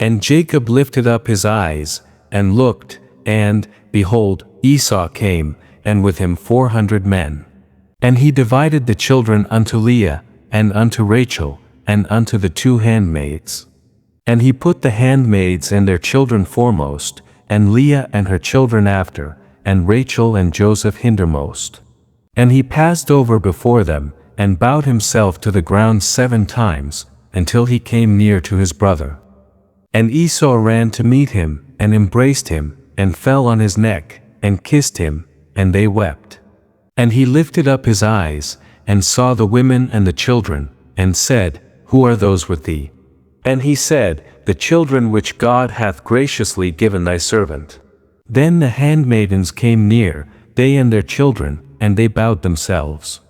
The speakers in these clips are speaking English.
And Jacob lifted up his eyes, and looked, and, behold, Esau came, and with him 400 men. And he divided the children unto Leah, and unto Rachel, and unto the 2 handmaids. And he put the handmaids and their children foremost, and Leah and her children after, and Rachel and Joseph hindermost. And he passed over before them, and bowed himself to the ground 7 times, until he came near to his brother. And Esau ran to meet him, and embraced him, and fell on his neck, and kissed him, and they wept. And he lifted up his eyes, and saw the women and the children, and said, Who are those with thee? And he said, The children which God hath graciously given thy servant. Then the handmaidens came near, they and their children, and they bowed themselves.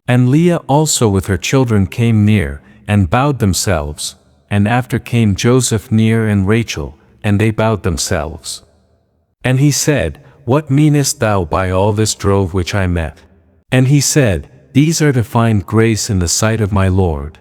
And Leah also with her children came near, and bowed themselves. And after came Joseph near and Rachel, and they bowed themselves. And he said, What meanest thou by all this drove which I met? And he said, These are to find grace in the sight of my Lord.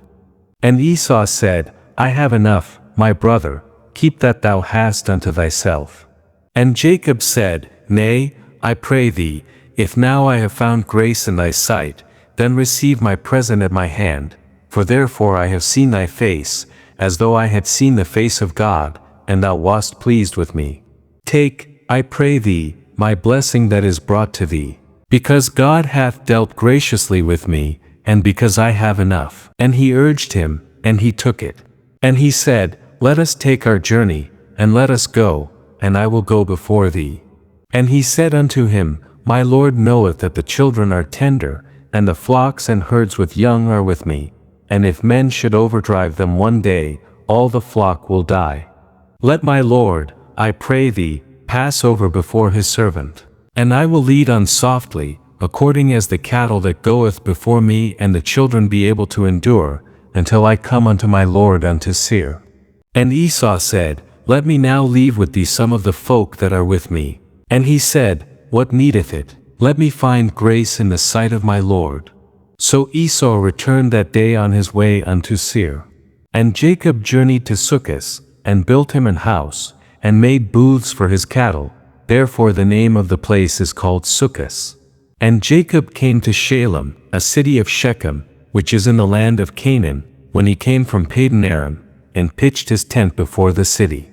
And Esau said, I have enough, my brother, keep that thou hast unto thyself. And Jacob said, Nay, I pray thee, if now I have found grace in thy sight, then receive my present at my hand, for therefore I have seen thy face, as though I had seen the face of God, and thou wast pleased with me. Take, I pray thee, my blessing that is brought to thee, because God hath dealt graciously with me, and because I have enough. And he urged him, and he took it. And he said, Let us take our journey, and let us go, and I will go before thee. And he said unto him, My Lord knoweth that the children are tender, and the flocks and herds with young are with me. And if men should overdrive them one day, all the flock will die. Let my Lord, I pray thee, pass over before his servant. And I will lead on softly, according as the cattle that goeth before me, and the children be able to endure, until I come unto my Lord unto Seir. And Esau said, Let me now leave with thee some of the folk that are with me. And he said, What needeth it? Let me find grace in the sight of my Lord. So Esau returned that day on his way unto Seir. And Jacob journeyed to Succoth, and built him an house, and made booths for his cattle, therefore the name of the place is called Succoth. And Jacob came to Shalem, a city of Shechem, which is in the land of Canaan, when he came from Padan Aram, and pitched his tent before the city.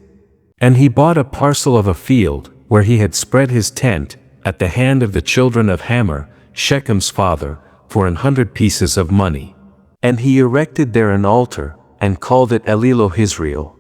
And he bought a parcel of a field, where he had spread his tent, at the hand of the children of Hamor, Shechem's father, for 100 pieces of money. And he erected there an altar, and called it Elilohizrael.